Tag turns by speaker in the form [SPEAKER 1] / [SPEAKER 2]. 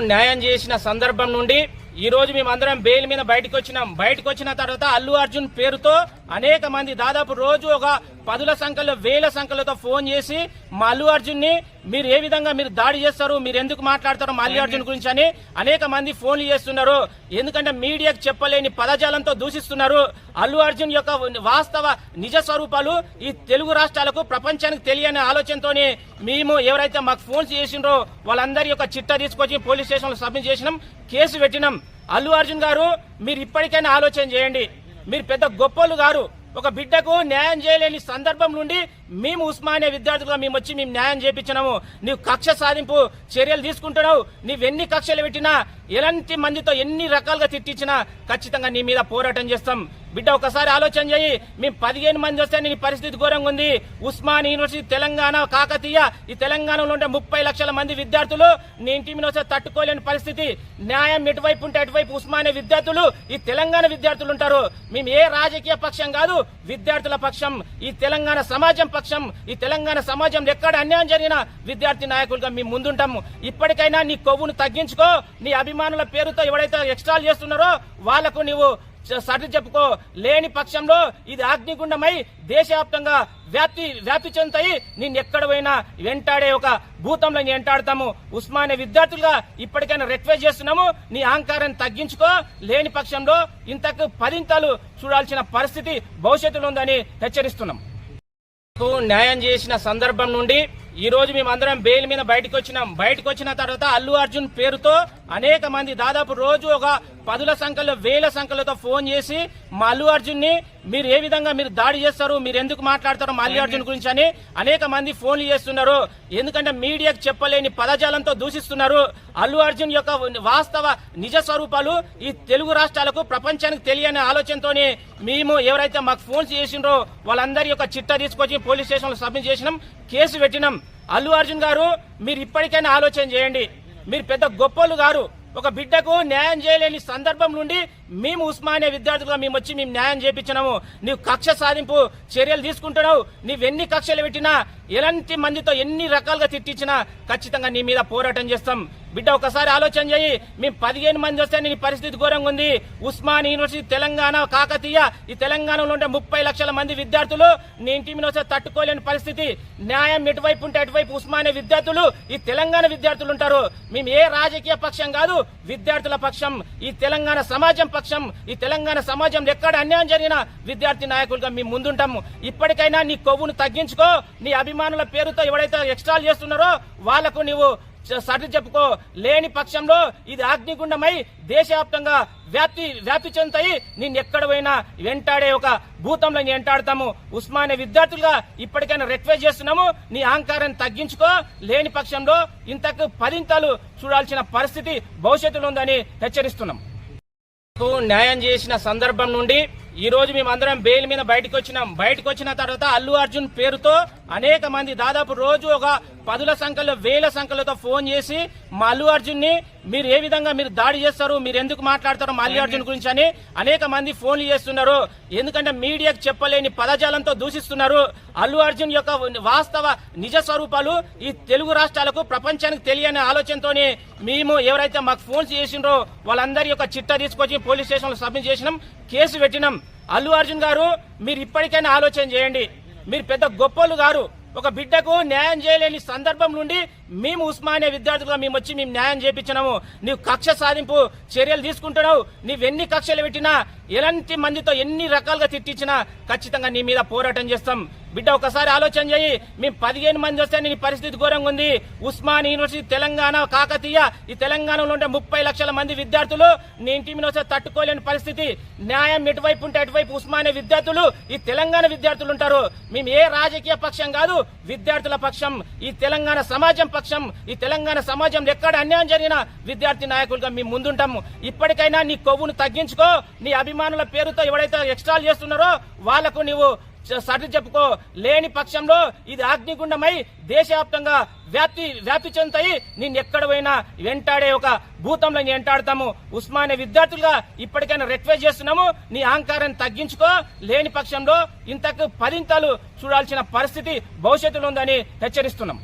[SPEAKER 1] న్యాయం చేసిన సందర్భం నుండి ఈ రోజు మేమందరం బెయిల్ మీద బయటకు వచ్చిన తర్వాత అల్లు అర్జున్ పేరుతో అనేక మంది దాదాపు రోజు ఒక 10ల సంఖ్యలో 1000 సంఖ్యలతో ఫోన్ చేసి మా అల్లు అర్జున్ ని మీరు ఏ విధంగా మీరు దాడి చేస్తారు, మీరు ఎందుకు మాట్లాడతారు మా అల్లు అర్జున్ గురించి అని అనేక మంది ఫోన్లు చేస్తున్నారు. ఎందుకంటే మీడియాకు చెప్పలేని పదజాలంతో దూషిస్తున్నారు. అల్లు అర్జున్ యొక్క వాస్తవ నిజ స్వరూపాలు ఈ తెలుగు రాష్ట్రాలకు ప్రపంచానికి తెలియని ఆలోచనతోనే మేము ఎవరైతే మాకు ఫోన్స్ చేసిండ్రో వాళ్ళందరి యొక్క చిట్టా తీసుకొచ్చి పోలీస్ స్టేషన్ లో సబ్మిట్ చేసినాం, కేసు పెట్టినాం. అల్లు అర్జున్ గారు మీరు ఇప్పటికైనా ఆలోచన చేయండి. మీరు పెద్ద గొప్పలు గారు. ఒక బిడ్డకు న్యాయం చేయలేని సందర్భం నుండి మేము ఉస్మానియా విద్యార్థులుగా మేము వచ్చి న్యాయం చేయించినాము. నీవు కక్ష సాధింపు చర్యలు తీసుకుంటున్నావు. నీవెన్ని కక్షలు పెట్టినా, ఎలాంటి మందితో ఎన్ని రకాలుగా తిట్టించినా ఖచ్చితంగా నీ మీద పోరాటం చేస్తాం. బిడ్డ ఒకసారి ఆలోచన చేయి. మేము 15 మంది వస్తే నీ పరిస్థితి ఘోరంగా ఉంది. ఉస్మానియా యూనివర్సిటీ తెలంగాణ కాకతీయ ఈ తెలంగాణలో ఉండే 30 లక్షల మంది విద్యార్థులు నీ ఇంటి మీద వస్తే తట్టుకోలేని పరిస్థితి. న్యాయం ఎటువైపు ఉంటే అటువైపు ఉస్మానియా విద్యార్థులు ఈ తెలంగాణ విద్యార్థులు ఉంటారు. మేము ఏ రాజకీయ పక్షం కాదు, విద్యార్థుల పక్షం, ఈ తెలంగాణ సమాజం పక్షం. ఈ తెలంగాణ సమాజంలో ఎక్కడ అన్యాయం జరిగినా విద్యార్థి నాయకులుగా మేము ముందుంటాము. ఇప్పటికైనా నీ కొవ్వును తగ్గించుకో. నీ అభిమానుల పేరుతో ఎవరైతే ఎక్స్ట్రాల్ చేస్తున్నారో వాళ్లకు నీవు సర్ది చెప్పుకో. లేని పక్షంలో ఇది అగ్నిగుండమై దేశవ్యాప్తంగా వ్యాప్తి చెందుతాయి. నేను ఎక్కడ పోయినా వెంటాడే ఒక భూతంలో వెంటాడతాము. ఉస్మానియా విద్యార్థులుగా ఇప్పటికైనా రిక్వెస్ట్ చేస్తున్నాము, నీ అహంకారాన్ని తగ్గించుకో. లేని పక్షంలో ఇంతకు 10 చూడాల్సిన పరిస్థితి భవిష్యత్తులో ఉందని హెచ్చరిస్తున్నాం. న్యాయం చేసిన సందర్భం నుండి ఈ రోజు మేమందరం బెయిల్ మీద బయటకు వచ్చిన తర్వాత అల్లు అర్జున్ పేరుతో అనేక మంది దాదాపు రోజు ఒక 10ల సంఖ్యలో 1000 సంఖ్యలతో ఫోన్ చేసి మా అల్లు అర్జున్ ని మీరు ఏ విధంగా మీరు దాడి చేస్తారు, మీరు ఎందుకు మాట్లాడతారు మా అల్లు అర్జున్ గురించి అని అనేక మంది ఫోన్లు చేస్తున్నారు. ఎందుకంటే మీడియాకు చెప్పలేని పదజాలంతో దూషిస్తున్నారు. అల్లు అర్జున్ యొక్క వాస్తవ నిజ స్వరూపాలు ఈ తెలుగు రాష్ట్రాలకు ప్రపంచానికి తెలియని ఆలోచనతోనే మేము ఎవరైతే మాకు ఫోన్స్ చేసిండ్రో వాళ్ళందరి యొక్క చిట్టా తీసుకొచ్చి పోలీస్ స్టేషన్ లో సబ్మిట్ చేసినాం, కేసు పెట్టినాం. అల్లు అర్జున్ గారు మీరు ఇప్పటికైనా ఆలోచన చేయండి. మీరు పెద్ద గొప్పలు గారు. ఒక బిడ్డకు న్యాయం చేయలేని సందర్భం నుండి మేము ఉస్మానియా విద్యార్థులుగా మేము వచ్చి న్యాయం చేయించినాము. నీవు కక్ష సాధింపు చర్యలు తీసుకుంటున్నావు. నీవెన్ని కక్షలు పెట్టినా, ఎలాంటి మందితో ఎన్ని రకాలుగా తిట్టించినా ఖచ్చితంగా నీ మీద పోరాటం చేస్తాం. బిడ్డ ఒకసారి ఆలోచన చేయి. మేము 15 మంది వస్తే నీ పరిస్థితి ఘోరంగా ఉంది. ఉస్మానియా యూనివర్సిటీ తెలంగాణ కాకతీయ ఈ తెలంగాణలో ఉండే 30 లక్షల మంది విద్యార్థులు నీ ఇంటి మీద వస్తే తట్టుకోలేని పరిస్థితి. న్యాయం ఎటువైపు ఉంటే అటువైపు ఉస్మానియా విద్యార్థులు ఈ తెలంగాణ విద్యార్థులు ఉంటారు. మేము ఏ రాజకీయ పక్షం కాదు, విద్యార్థుల పక్షం, ఈ తెలంగాణ సమాజం పక్షం. ఈ తెలంగాణ సమాజంలో ఎక్కడ అన్యాయం జరిగినా విద్యార్థి నాయకులుగా మేము ముందుంటాము. ఇప్పటికైనా నీ కొవ్వును తగ్గించుకో. నీ అభిమానుల పేరుతో ఎవరైతే ఎక్స్ట్రాల్ చేస్తున్నారో వాళ్లకు నీవు సర్ది చెప్పుకో. లేని పక్షంలో ఇది అగ్నిగుండమై దేశవ్యాప్తంగా వ్యాప్తి చెందుతాయి. నేను ఎక్కడ పోయినా వెంటాడే ఒక భూతంలో వెంటాడతాము. ఉస్మానియా విద్యార్థులుగా ఇప్పటికైనా రిక్వెస్ట్ చేస్తున్నాము, నీ అహంకారాన్ని తగ్గించుకో. లేని పక్షంలో ఇంతకు 10 చూడాల్సిన పరిస్థితి భవిష్యత్తులో ఉందని హెచ్చరిస్తున్నాం. న్యాయం చేసిన సందర్భం నుండి ఈ రోజు మేమందరం బెయిల్ మీద బయటకు వచ్చిన తర్వాత అల్లు అర్జున్ పేరుతో అనేక మంది దాదాపు రోజు ఒక 10ల సంఖ్యలో 1000 సంఖ్యలతో ఫోన్ చేసి మా అల్లు అర్జున్ ని మీరు ఏ విధంగా మీరు దాడి చేస్తారు, మీరు ఎందుకు మాట్లాడతారు మా అల్లు అర్జున్ గురించి అని అనేక మంది ఫోన్లు చేస్తున్నారు. ఎందుకంటే మీడియాకు చెప్పలేని పదజాలంతో దూషిస్తున్నారు. అల్లు అర్జున్ యొక్క వాస్తవ నిజ స్వరూపాలు ఈ తెలుగు రాష్ట్రాలకు ప్రపంచానికి తెలియని ఆలోచనతోనే మేము ఎవరైతే మాకు ఫోన్స్ చేసిండ్రో వాళ్ళందరి యొక్క చిట్టా తీసుకొచ్చి పోలీస్ స్టేషన్ లో సబ్మిట్ చేసినాం, కేసు పెట్టినాం. అల్లు అర్జున్ గారు మీరు ఇప్పటికైనా ఆలోచన చేయండి. మీరు పెద్ద గొప్పలు గారు. ఒక బిడ్డకు న్యాయం చేయలేని సందర్భం నుండి మేము ఉస్మానియా విద్యార్థులుగా మేము వచ్చి న్యాయం చేయించినాము. నీవు కక్ష సాధింపు చర్యలు తీసుకుంటున్నావు. నీవెన్ని కక్షలు పెట్టినా, ఎలాంటి మందితో ఎన్ని రకాలుగా తిట్టించినా ఖచ్చితంగా నీ మీద పోరాటం చేస్తాం. బిడ్డ ఒకసారి ఆలోచన చేయి. మేము 15 మంది వస్తే నీ పరిస్థితి ఘోరంగా ఉంది. ఉస్మానియా యూనివర్సిటీ తెలంగాణ కాకతీయ ఈ తెలంగాణలో ఉండే 30 లక్షల మంది విద్యార్థులు నీ ఇంటి మీద వస్తే తట్టుకోలేని పరిస్థితి. న్యాయం ఎటువైపు ఉంటే అటువైపు ఉస్మానియా విద్యార్థులు ఈ తెలంగాణ విద్యార్థులు ఉంటారు. మేము ఏ రాజకీయ పక్షం కాదు, విద్యార్థుల పక్షం, ఈ తెలంగాణ సమాజం పక్షం. ఈ తెలంగాణ సమాజంలో ఎక్కడ అన్యాయం జరిగినా విద్యార్థి నాయకులుగా మేము ముందుంటాము. ఇప్పటికైనా నీ కొవ్వును తగ్గించుకో. నీ అభిమానుల పేరుతో ఎవరైతే ఎక్స్ట్రాల్ చేస్తున్నారో వాళ్లకు నీవు సర్ది చెప్పుకో. లేని పక్షంలో ఇది అగ్నిగుండమై దేశవ్యాప్తంగా వ్యాప్తి చెందుతాయి. నేను ఎక్కడ పోయినా వెంటాడే ఒక భూతంలో వెంటాడతాము. ఉస్మానియా విద్యార్థులుగా ఇప్పటికైనా రిక్వెస్ట్ చేస్తున్నాము, నీ అహంకారాన్ని తగ్గించుకో. లేని పక్షంలో ఇంతకు 10 చూడాల్సిన పరిస్థితి భవిష్యత్తులో ఉందని హెచ్చరిస్తున్నాం.